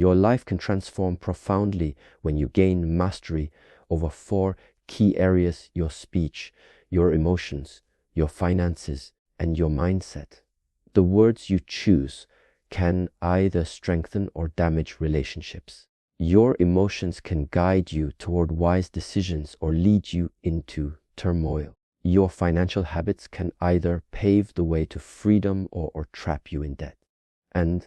Your life can transform profoundly when you gain mastery over 4 key areas: your speech, your emotions, your finances, and your mindset. The words you choose can either strengthen or damage relationships. Your emotions can guide you toward wise decisions or lead you into turmoil. Your financial habits can either pave the way to freedom or trap you in debt. And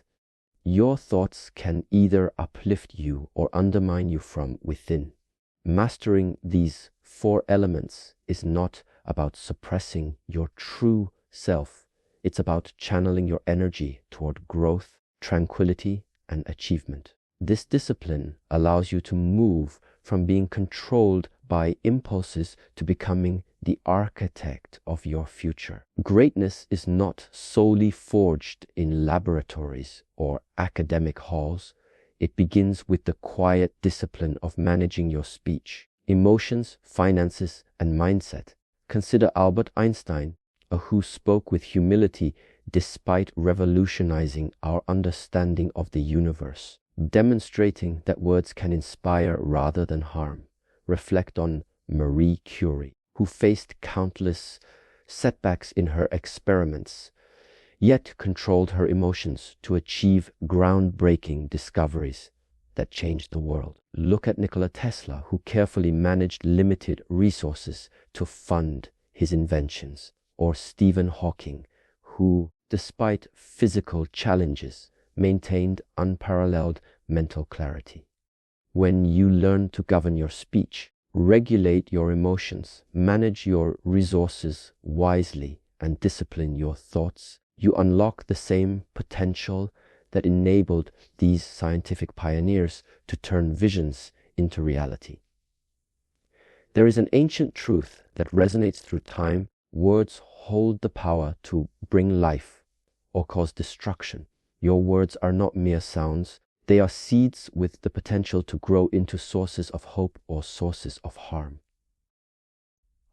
your thoughts can either uplift you or undermine you from within. Mastering these 4 elements is not about suppressing your true self. It's about channeling your energy toward growth, tranquility, and achievement. This discipline allows you to move from being controlled by impulses to becoming the architect of your future. Greatness is not solely forged in laboratories or academic halls. It begins with the quiet discipline of managing your speech, emotions, finances, and mindset. Consider Albert Einstein, who spoke with humility despite revolutionizing our understanding of the universe, demonstrating that words can inspire rather than harm. Reflect on Marie Curie, who faced countless setbacks in her experiments, yet controlled her emotions to achieve groundbreaking discoveries that changed the world. Look at Nikola Tesla, who carefully managed limited resources to fund his inventions, or Stephen Hawking, who, despite physical challenges, maintained unparalleled mental clarity. When you learn to govern your speech, regulate your emotions, manage your resources wisely, and discipline your thoughts, you unlock the same potential that enabled these scientific pioneers to turn visions into reality. There is an ancient truth that resonates through time. Words hold the power to bring life or cause destruction. Your words are not mere sounds. They are seeds with the potential to grow into sources of hope or sources of harm.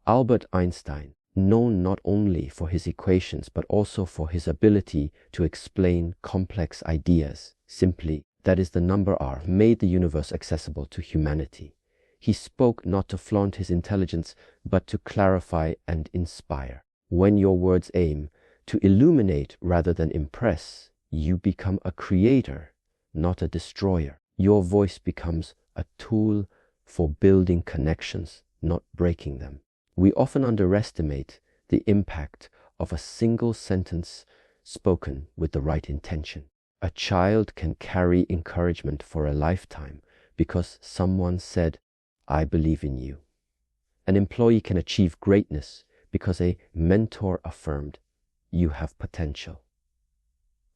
Albert Einstein, known not only for his equations but also for his ability to explain complex ideas simply, that is the number R, made the universe accessible to humanity. He spoke not to flaunt his intelligence but to clarify and inspire. When your words aim to illuminate rather than impress, you become a creator, not a destroyer. Your voice becomes a tool for building connections, not breaking them. We often underestimate the impact of a single sentence spoken with the right intention. A child can carry encouragement for a lifetime because someone said, "I believe in you." An employee can achieve greatness because a mentor affirmed, "You have potential."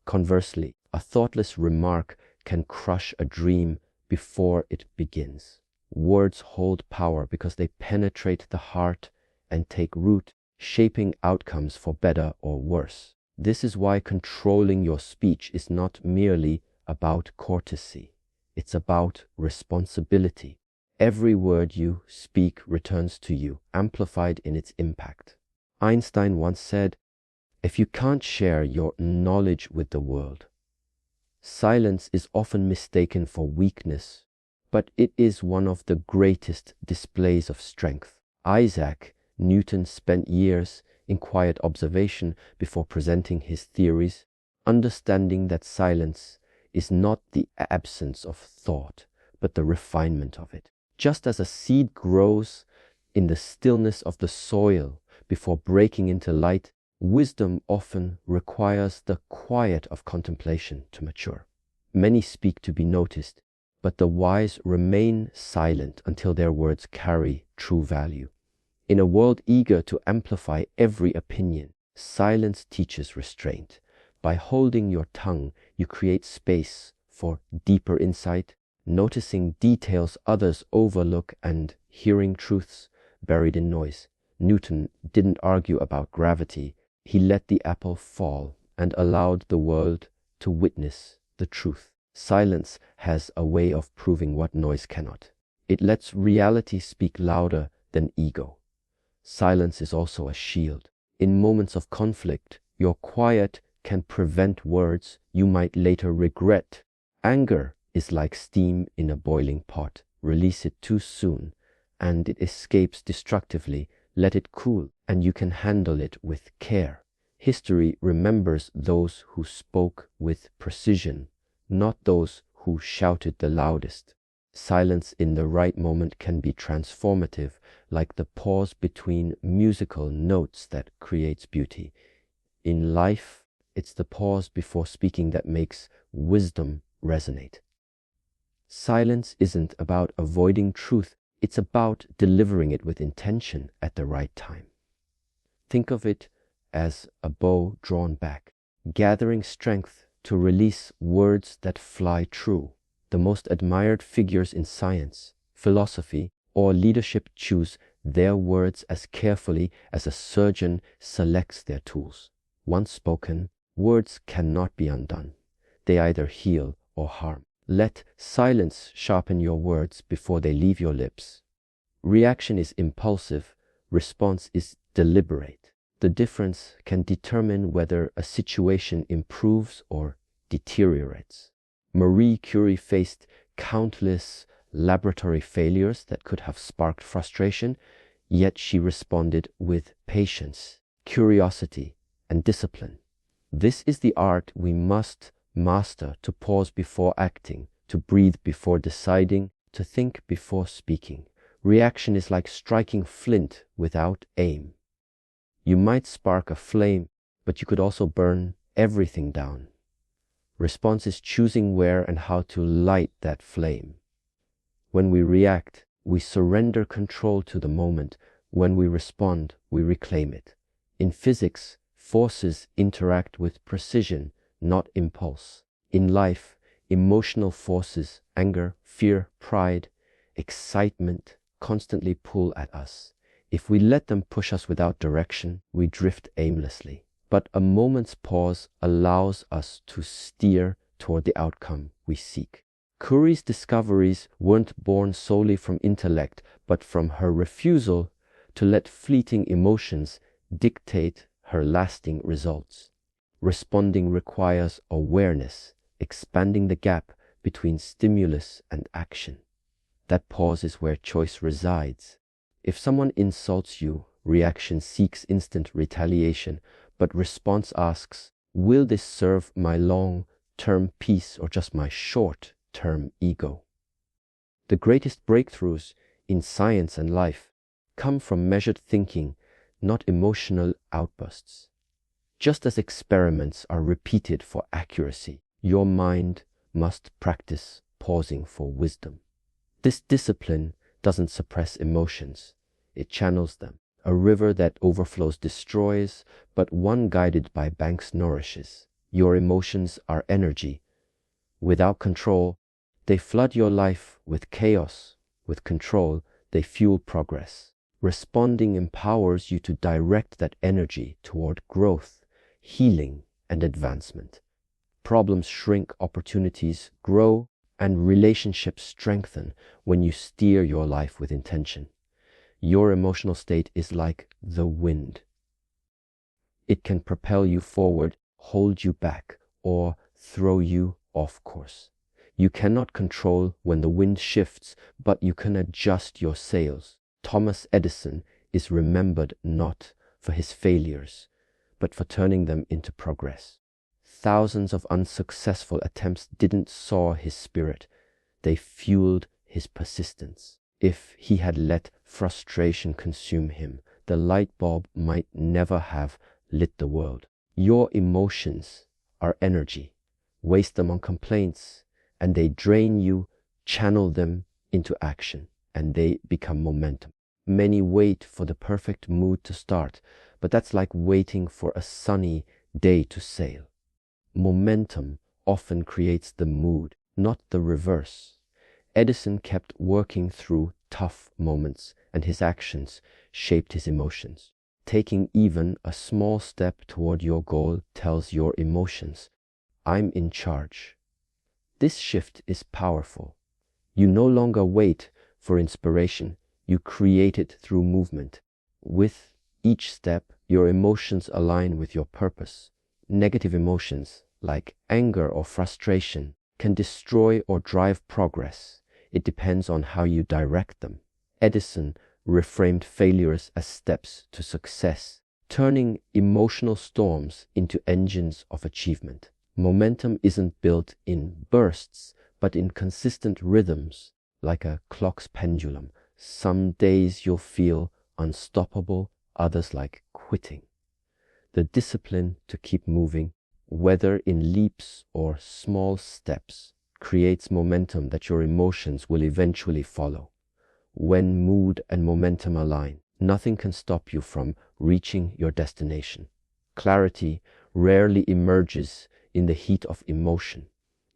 Conversely, a thoughtless remark can crush a dream before it begins. Words hold power because they penetrate the heart and take root, shaping outcomes for better or worse. This is why controlling your speech is not merely about courtesy. It's about responsibility. Every word you speak returns to you, amplified in its impact. Einstein once said, "If you can't share your knowledge with the world, silence is often mistaken for weakness, but it is one of the greatest displays of strength." Isaac Newton spent years in quiet observation before presenting his theories, understanding that silence is not the absence of thought, but the refinement of it. Just as a seed grows in the stillness of the soil before breaking into light, wisdom often requires the quiet of contemplation to mature. Many speak to be noticed, but the wise remain silent until their words carry true value. In a world eager to amplify every opinion, silence teaches restraint. By holding your tongue, you create space for deeper insight, noticing details others overlook, and hearing truths buried in noise. Newton didn't argue about gravity. He let the apple fall and allowed the world to witness the truth. Silence has a way of proving what noise cannot. It lets reality speak louder than ego. Silence is also a shield. In moments of conflict, your quiet can prevent words you might later regret. Anger is like steam in a boiling pot. Release it too soon, and it escapes destructively. Let it cool, and you can handle it with care. History remembers those who spoke with precision, not those who shouted the loudest. Silence in the right moment can be transformative, like the pause between musical notes that creates beauty. In life, it's the pause before speaking that makes wisdom resonate. Silence isn't about avoiding truth, it's about delivering it with intention at the right time. Think of it as a bow drawn back, gathering strength to release words that fly true. The most admired figures in science, philosophy, or leadership choose their words as carefully as a surgeon selects their tools. Once spoken, words cannot be undone. They either heal or harm. Let silence sharpen your words before they leave your lips. Reaction is impulsive, response is deliberate. The difference can determine whether a situation improves or deteriorates. Marie Curie faced countless laboratory failures that could have sparked frustration, yet she responded with patience, curiosity, and discipline. This is the art we must master: to pause before acting, to breathe before deciding, to think before speaking. Reaction is like striking flint without aim. You might spark a flame, but you could also burn everything down. Response is choosing where and how to light that flame. When we react, we surrender control to the moment. When we respond, we reclaim it. In physics, forces interact with precision, not impulse. In life, emotional forces, anger, fear, pride, excitement, constantly pull at us. If we let them push us without direction, we drift aimlessly. But a moment's pause allows us to steer toward the outcome we seek. Curie's discoveries weren't born solely from intellect, but from her refusal to let fleeting emotions dictate her lasting results. Responding requires awareness, expanding the gap between stimulus and action. That pause is where choice resides. If someone insults you, reaction seeks instant retaliation, but response asks, will this serve my long-term peace or just my short-term ego? The greatest breakthroughs in science and life come from measured thinking, not emotional outbursts. Just as experiments are repeated for accuracy, your mind must practice pausing for wisdom. This discipline doesn't suppress emotions, it channels them. A river that overflows destroys, but one guided by banks nourishes. Your emotions are energy. Without control, they flood your life with chaos. With control, they fuel progress. Responding empowers you to direct that energy toward growth, healing, and advancement. Problems shrink, opportunities grow, and relationships strengthen when you steer your life with intention. Your emotional state is like the wind. It can propel you forward, hold you back, or throw you off course. You cannot control when the wind shifts, but you can adjust your sails. Thomas Edison is remembered not for his failures, but for turning them into progress. Thousands of unsuccessful attempts didn't soar his spirit, they fueled his persistence. If he had let frustration consume him, the light bulb might never have lit the world. Your emotions are energy. Waste them on complaints, and they drain you. Channel them into action, and they become momentum. Many wait for the perfect mood to start, but that's like waiting for a sunny day to sail. Momentum often creates the mood, not the reverse. Edison kept working through tough moments, and his actions shaped his emotions. Taking even a small step toward your goal tells your emotions, I'm in charge. This shift is powerful. You no longer wait for inspiration, you create it through movement. With each step, your emotions align with your purpose. Negative emotions, like anger or frustration, can destroy or drive progress. It depends on how you direct them. Edison reframed failures as steps to success, turning emotional storms into engines of achievement. Momentum isn't built in bursts, but in consistent rhythms, like a clock's pendulum. Some days you'll feel unstoppable, others like quitting. The discipline to keep moving, whether in leaps or small steps, creates momentum that your emotions will eventually follow. When mood and momentum align, nothing can stop you from reaching your destination. Clarity rarely emerges in the heat of emotion.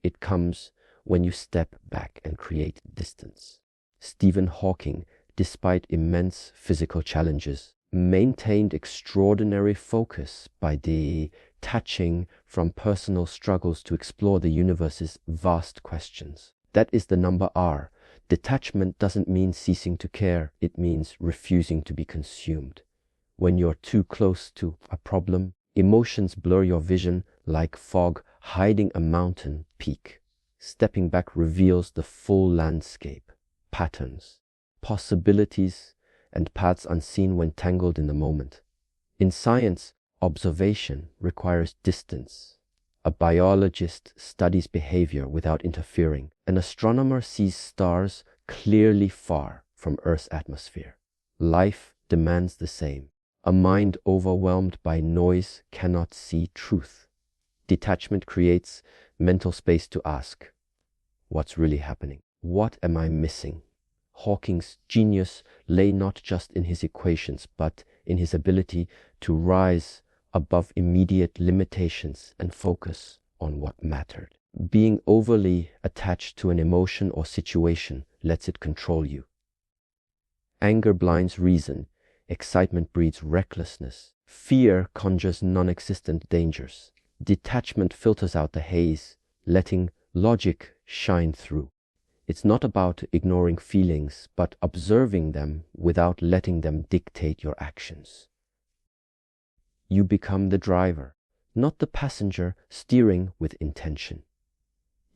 It comes when you step back and create distance. Stephen Hawking, despite immense physical challenges, maintained extraordinary focus by detaching from personal struggles to explore the universe's vast questions. That is the number R. Detachment doesn't mean ceasing to care, it means refusing to be consumed. When you're too close to a problem, emotions blur your vision like fog hiding a mountain peak. Stepping back reveals the full landscape, patterns, possibilities, and paths unseen when tangled in the moment. In science, observation requires distance. A biologist studies behavior without interfering. An astronomer sees stars clearly far from Earth's atmosphere. Life demands the same. A mind overwhelmed by noise cannot see truth. Detachment creates mental space to ask, what's really happening? What am I missing? Hawking's genius lay not just in his equations, but in his ability to rise above immediate limitations and focus on what mattered. Being overly attached to an emotion or situation lets it control you. Anger blinds reason. Excitement breeds recklessness. Fear conjures non-existent dangers. Detachment filters out the haze, letting logic shine through. It's not about ignoring feelings, but observing them without letting them dictate your actions. You become the driver, not the passenger steering with intention.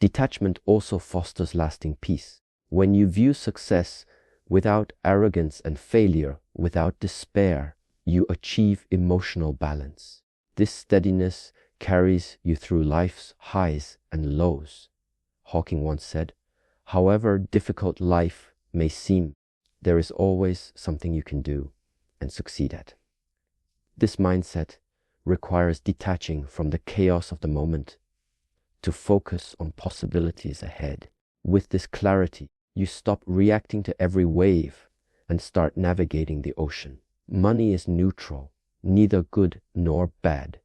Detachment also fosters lasting peace. When you view success without arrogance and failure without despair, you achieve emotional balance. This steadiness carries you through life's highs and lows. Hawking once said, "However difficult life may seem, there is always something you can do and succeed at." This mindset requires detaching from the chaos of the moment to focus on possibilities ahead. With this clarity, you stop reacting to every wave and start navigating the ocean. Money is neutral, neither good nor bad,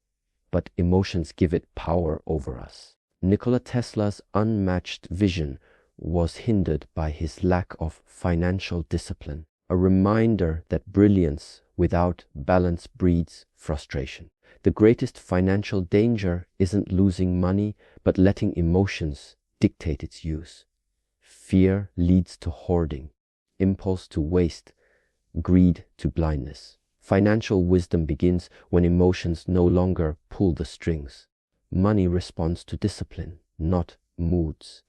but emotions give it power over us. Nikola Tesla's unmatched vision was hindered by his lack of financial discipline, a reminder that brilliance without balance breeds frustration. The greatest financial danger isn't losing money, but letting emotions dictate its use. Fear leads to hoarding, impulse to waste, greed to blindness. Financial wisdom begins when emotions no longer pull the strings. Money responds to discipline, not moods.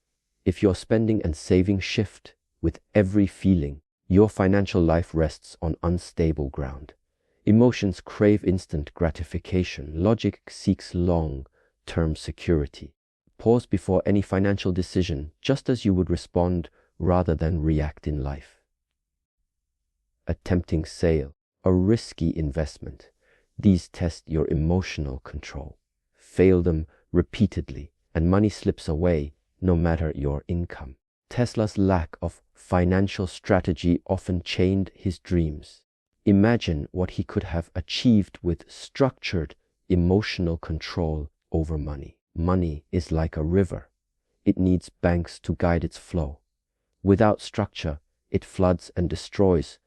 If your spending and saving shift with every feeling, your financial life rests on unstable ground. Emotions crave instant gratification. Logic seeks long-term security. Pause before any financial decision, just as you would respond rather than react in life. A tempting sale, a risky investment. These test your emotional control. Fail them repeatedly, and money slips away no matter your income. Tesla's lack of financial strategy often chained his dreams. Imagine what he could have achieved with structured emotional control over money. Money is like a river. It needs banks to guide its flow. Without structure, it floods and destroys.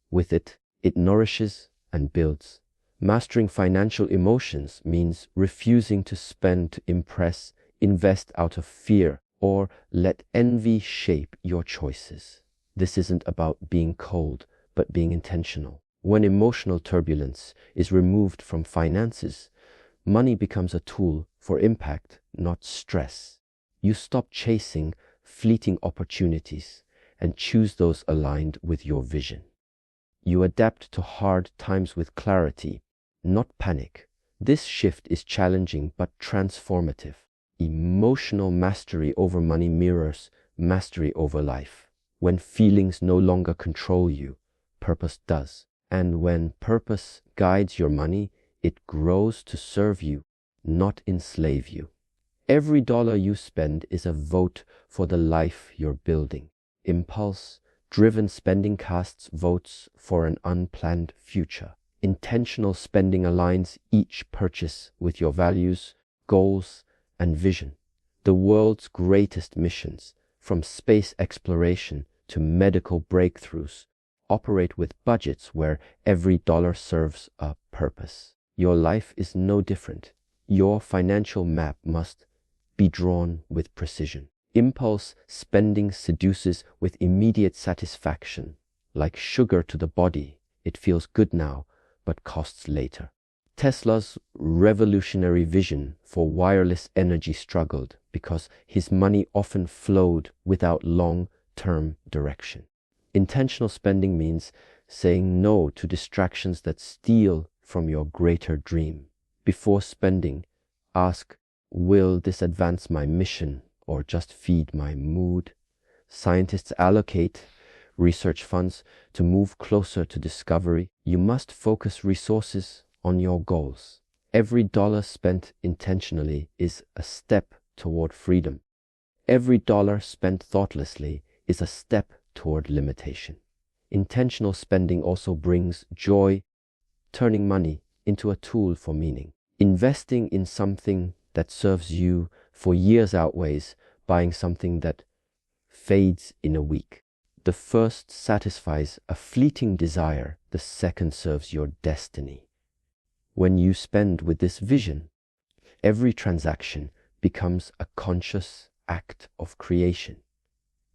With it, it nourishes and builds. Mastering financial emotions means refusing to spend to impress, invest out of fear, or let envy shape your choices. This isn't about being cold, but being intentional. When emotional turbulence is removed from finances, money becomes a tool for impact, not stress. You stop chasing fleeting opportunities and choose those aligned with your vision. You adapt to hard times with clarity, not panic. This shift is challenging but transformative. Emotional mastery over money mirrors mastery over life. When feelings no longer control you, purpose does. And when purpose guides your money, it grows to serve you, not enslave you. Every dollar you spend is a vote for the life you're building. Impulse-driven spending casts votes for an unplanned future. Intentional spending aligns each purchase with your values, goals, and vision. The world's greatest missions, from space exploration to medical breakthroughs, operate with budgets where every dollar serves a purpose. Your life is no different. Your financial map must be drawn with precision. Impulse spending seduces with immediate satisfaction. Like sugar to the body, it feels good now, but costs later. Tesla's revolutionary vision for wireless energy struggled because his money often flowed without long-term direction. Intentional spending means saying no to distractions that steal from your greater dream. Before spending, ask, will this advance my mission or just feed my mood? Scientists allocate research funds to move closer to discovery. You must focus resources on your goals. Every dollar spent intentionally is a step toward freedom. Every dollar spent thoughtlessly is a step toward limitation. Intentional spending also brings joy, turning money into a tool for meaning. Investing in something that serves you for years outweighs buying something that fades in a week. The first satisfies a fleeting desire, the second serves your destiny. When you spend with this vision, every transaction becomes a conscious act of creation.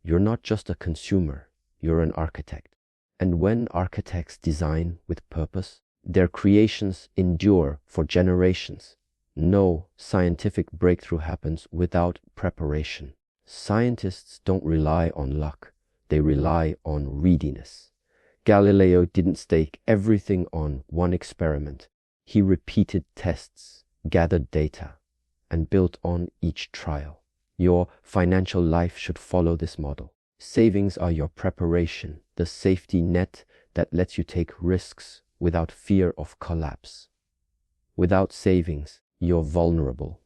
You're not just a consumer, you're an architect. And when architects design with purpose, their creations endure for generations. No scientific breakthrough happens without preparation. Scientists don't rely on luck, they rely on readiness. Galileo didn't stake everything on one experiment. He repeated tests, gathered data, and built on each trial. Your financial life should follow this model. Savings are your preparation, the safety net that lets you take risks without fear of collapse. Without savings, you're vulnerable.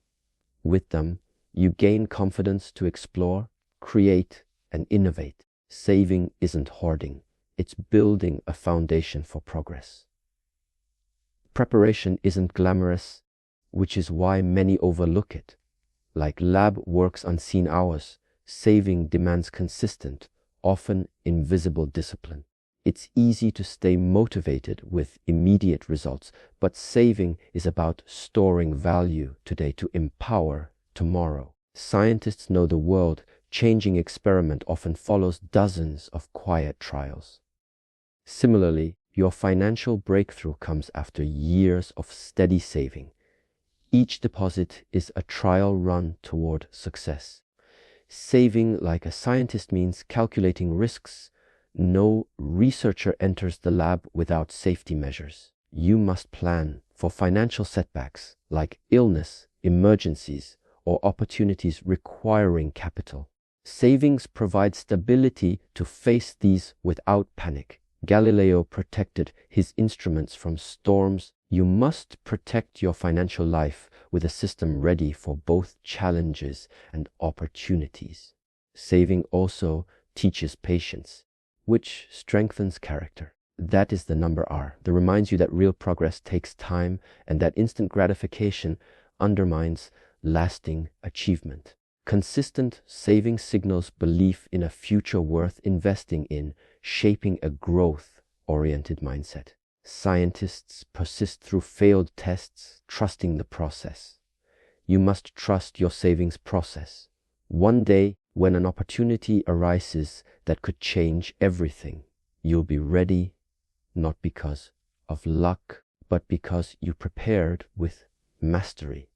With them, you gain confidence to explore, create, and innovate. Saving isn't hoarding, it's building a foundation for progress. Preparation isn't glamorous, which is why many overlook it. Like lab works unseen hours, saving demands consistent, often invisible discipline. It's easy to stay motivated with immediate results, but saving is about storing value today to empower tomorrow. Scientists know the world-changing experiment often follows dozens of quiet trials. Similarly, your financial breakthrough comes after years of steady saving. Each deposit is a trial run toward success. Saving like a scientist means calculating risks. No researcher enters the lab without safety measures. You must plan for financial setbacks like illness, emergencies, or opportunities requiring capital. Savings provide stability to face these without panic. Galileo protected his instruments from storms. You must protect your financial life with a system ready for both challenges and opportunities. Saving also teaches patience, which strengthens character. That is the number R, that reminds you that real progress takes time and that instant gratification undermines lasting achievement. Consistent saving signals belief in a future worth investing in, shaping a growth-oriented mindset. Scientists persist through failed tests, trusting the process. You must trust your savings process. One day, when an opportunity arises that could change everything, you'll be ready, not because of luck, but because you prepared with mastery.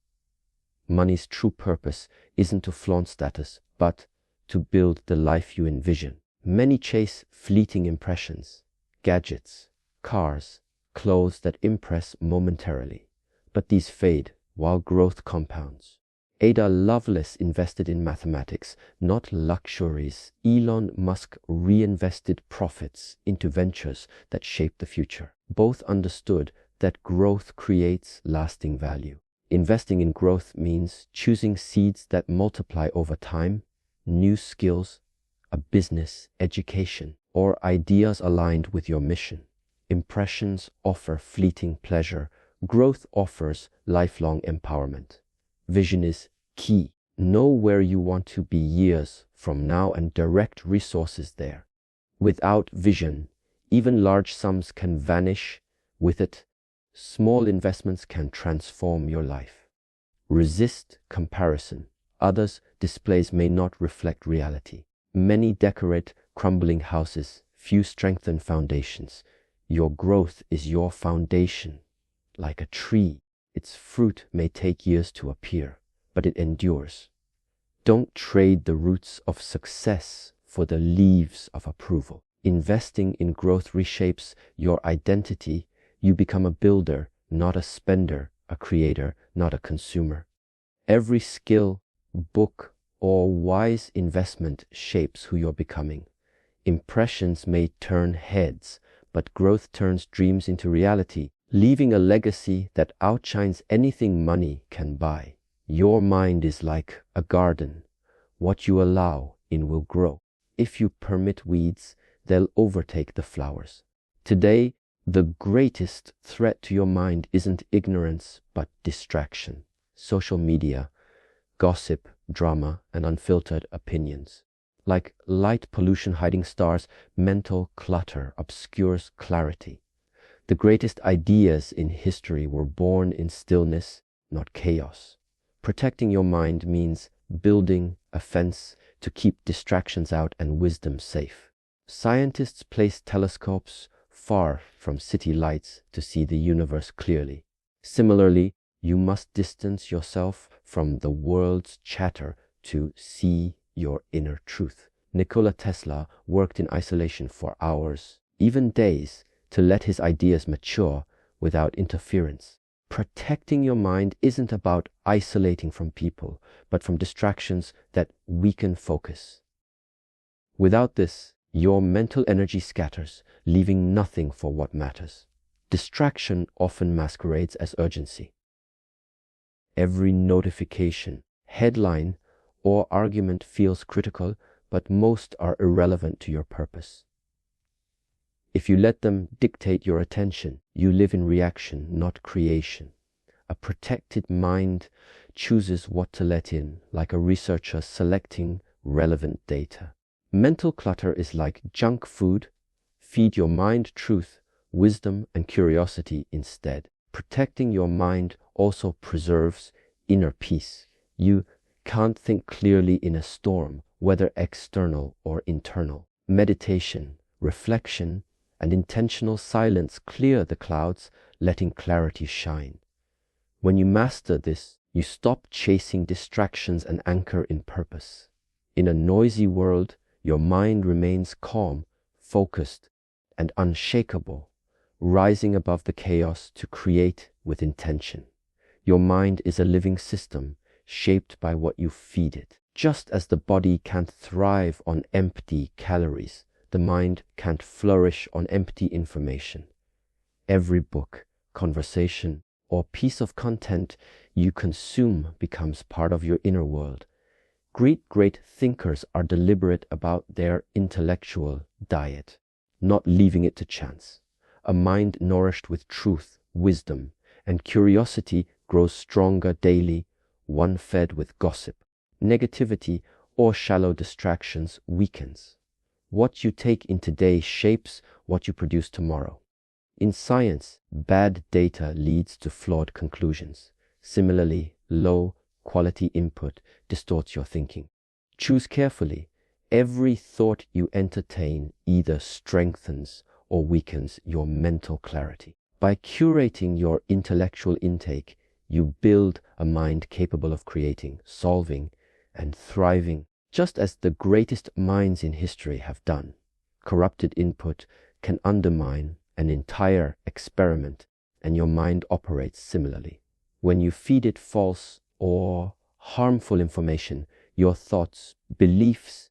money's true purpose isn't to flaunt status, but to build the life you envision. Many chase fleeting impressions, gadgets, cars, clothes that impress momentarily, but these fade while growth compounds. Ada Lovelace invested in mathematics, not luxuries. Elon Musk reinvested profits into ventures that shape the future. Both understood that growth creates lasting value. Investing in growth means choosing seeds that multiply over time, new skills, a business, education, or ideas aligned with your mission. Impressions offer fleeting pleasure. Growth offers lifelong empowerment. Vision is key. Know where you want to be years from now and direct resources there. Without vision, even large sums can vanish. With it, small investments can transform your life. Resist comparison. Others' displays may not reflect reality. Many decorate crumbling houses, few strengthen foundations. Your growth is your foundation. Like a tree, its fruit may take years to appear, but it endures. Don't trade the roots of success for the leaves of approval. Investing in growth reshapes your identity. You become a builder, not a spender, a creator, not a consumer. Every skill, book, or wise investment shapes who you're becoming. Impressions may turn heads, but growth turns dreams into reality, leaving a legacy that outshines anything money can buy. Your mind is like a garden. What you allow in will grow. If you permit weeds, they'll overtake the flowers. Today, the greatest threat to your mind isn't ignorance, but distraction. Social media, gossip, drama, and unfiltered opinions. Like light pollution hiding stars, mental clutter obscures clarity. The greatest ideas in history were born in stillness, not chaos. Protecting your mind means building a fence to keep distractions out and wisdom safe. Scientists place telescopes far from city lights to see the universe clearly. Similarly, you must distance yourself from the world's chatter to see your inner truth. Nikola Tesla worked in isolation for hours, even days, to let his ideas mature without interference. Protecting your mind isn't about isolating from people, but from distractions that weaken focus. Without this, your mental energy scatters, leaving nothing for what matters. Distraction often masquerades as urgency. Every notification, headline, or argument feels critical, but most are irrelevant to your purpose. If you let them dictate your attention, you live in reaction, not creation. A protected mind chooses what to let in, like a researcher selecting relevant data. Mental clutter is like junk food. Feed your mind truth, wisdom, and curiosity instead. Protecting your mind also preserves inner peace. You can't think clearly in a storm, whether external or internal. Meditation, reflection, and intentional silence clear the clouds, letting clarity shine. When you master this, you stop chasing distractions and anchor in purpose. In a noisy world, your mind remains calm, focused, and unshakable, rising above the chaos to create with intention. Your mind is a living system, shaped by what you feed it. Just as the body can't thrive on empty calories, the mind can't flourish on empty information. Every book, conversation, or piece of content you consume becomes part of your inner world. Great thinkers are deliberate about their intellectual diet, not leaving it to chance. A mind nourished with truth, wisdom, and curiosity grows stronger daily, one fed with gossip. Negativity or shallow distractions weakens. What you take in today shapes what you produce tomorrow. In science, bad data leads to flawed conclusions. Similarly, low quality input distorts your thinking. Choose carefully. Every thought you entertain either strengthens or weakens your mental clarity. By curating your intellectual intake, you build a mind capable of creating, solving, and thriving, just as the greatest minds in history have done. Corrupted input can undermine an entire experiment, and your mind operates similarly. When you feed it false or harmful information, your thoughts, beliefs,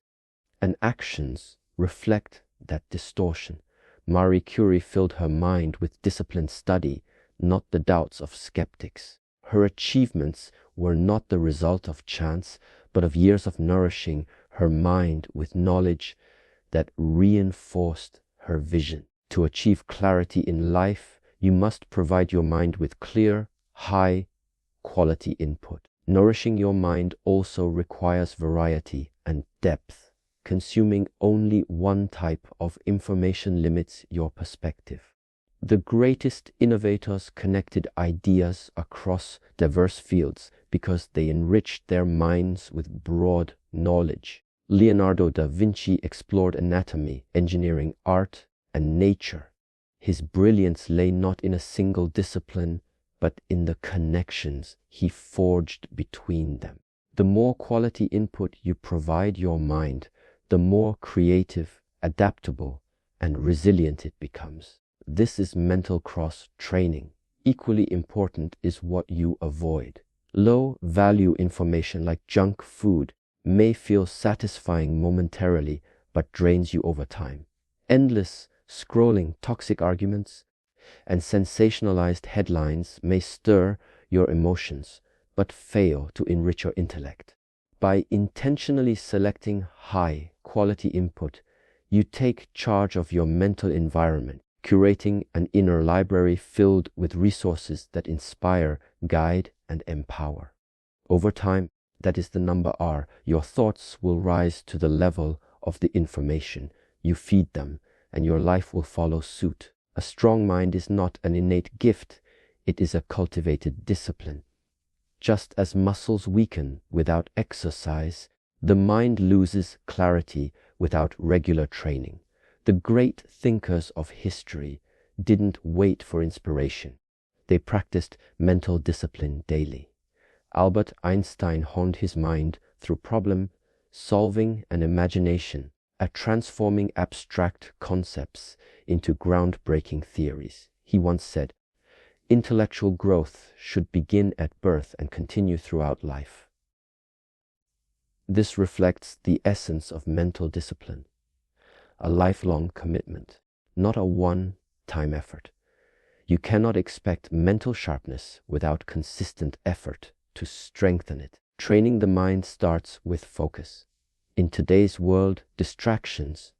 and actions reflect that distortion. Marie Curie filled her mind with disciplined study, not the doubts of skeptics. Her achievements were not the result of chance, but of years of nourishing her mind with knowledge that reinforced her vision. To achieve clarity in life, you must provide your mind with clear, high-quality input. Nourishing your mind also requires variety and depth. Consuming only one type of information limits your perspective. The greatest innovators connected ideas across diverse fields because they enriched their minds with broad knowledge. Leonardo da Vinci explored anatomy, engineering, art, and nature. His brilliance lay not in a single discipline, but in the connections he forged between them. The more quality input you provide your mind, the more creative, adaptable, and resilient it becomes. This is mental cross-training. Equally important is what you avoid. Low-value information like junk food may feel satisfying momentarily, but drains you over time. Endless scrolling, toxic arguments, and sensationalized headlines may stir your emotions, but fail to enrich your intellect. By intentionally selecting high-quality input, you take charge of your mental environment, curating an inner library filled with resources that inspire, guide, and empower. Over time, that is the number R, your thoughts will rise to the level of the information. You feed them, and your life will follow suit. A strong mind is not an innate gift, it is a cultivated discipline. Just as muscles weaken without exercise, the mind loses clarity without regular training. The great thinkers of history didn't wait for inspiration. They practiced mental discipline daily. Albert Einstein honed his mind through problem solving and imagination, transforming abstract concepts into groundbreaking theories. He once said, "Intellectual growth should begin at birth and continue throughout life." This reflects the essence of mental discipline, a lifelong commitment, not a one-time effort. You cannot expect mental sharpness without consistent effort to strengthen it. Training the mind starts with focus. In today's world, distractions,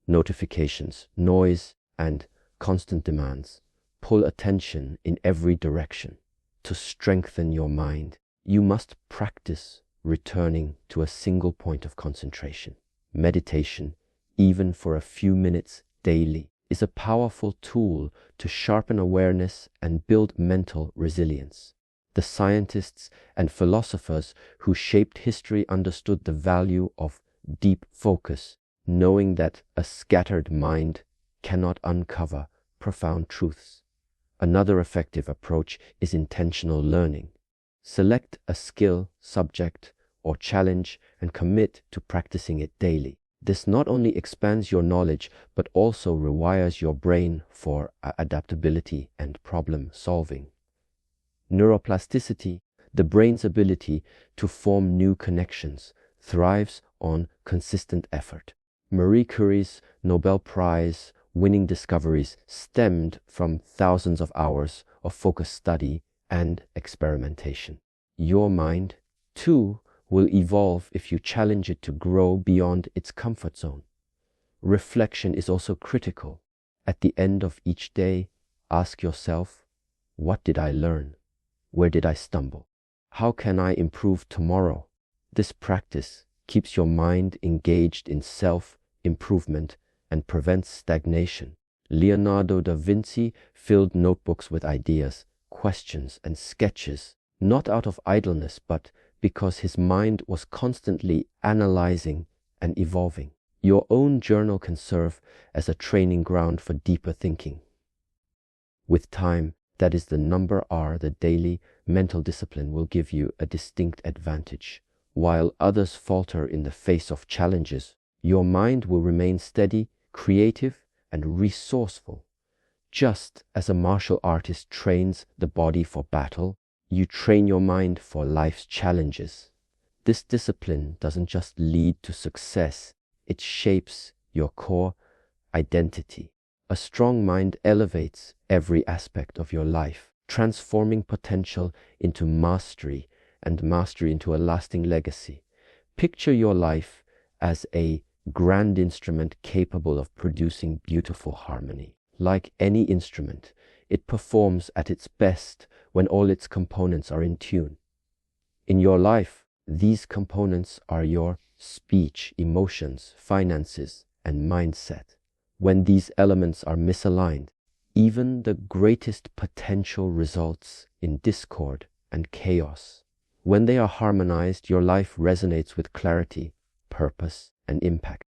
notifications, noise, and constant demands pull attention in every direction. To strengthen your mind, you must practice returning to a single point of concentration. Meditation, even for a few minutes daily, is a powerful tool to sharpen awareness and build mental resilience. The scientists and philosophers who shaped history understood the value of deep focus, knowing that a scattered mind cannot uncover profound truths. Another effective approach is intentional learning. Select a skill, subject, or challenge and commit to practicing it daily. This not only expands your knowledge, but also rewires your brain for adaptability and problem solving. Neuroplasticity, the brain's ability to form new connections, thrives on consistent effort. Marie Curie's Nobel Prize winning discoveries stemmed from thousands of hours of focused study and experimentation. Your mind, too, will evolve if you challenge it to grow beyond its comfort zone. Reflection is also critical. At the end of each day, ask yourself, what did I learn? Where did I stumble? How can I improve tomorrow? This practice keeps your mind engaged in self-improvement and prevents stagnation. Leonardo da Vinci filled notebooks with ideas, questions, and sketches, not out of idleness, but because his mind was constantly analyzing and evolving. Your own journal can serve as a training ground for deeper thinking. With time, That is the number R the daily mental discipline will give you a distinct advantage. While others falter in the face of challenges, your mind will remain steady, creative, and resourceful. Just as a martial artist trains the body for battle, you train your mind for life's challenges. This discipline doesn't just lead to success, it shapes your core identity. A strong mind elevates every aspect of your life, transforming potential into mastery and mastery into a lasting legacy. Picture your life as a grand instrument capable of producing beautiful harmony. Like any instrument, it performs at its best when all its components are in tune. In your life, these components are your speech, emotions, finances, and mindset. When these elements are misaligned, even the greatest potential results in discord and chaos. When they are harmonized, your life resonates with clarity, purpose, and impact.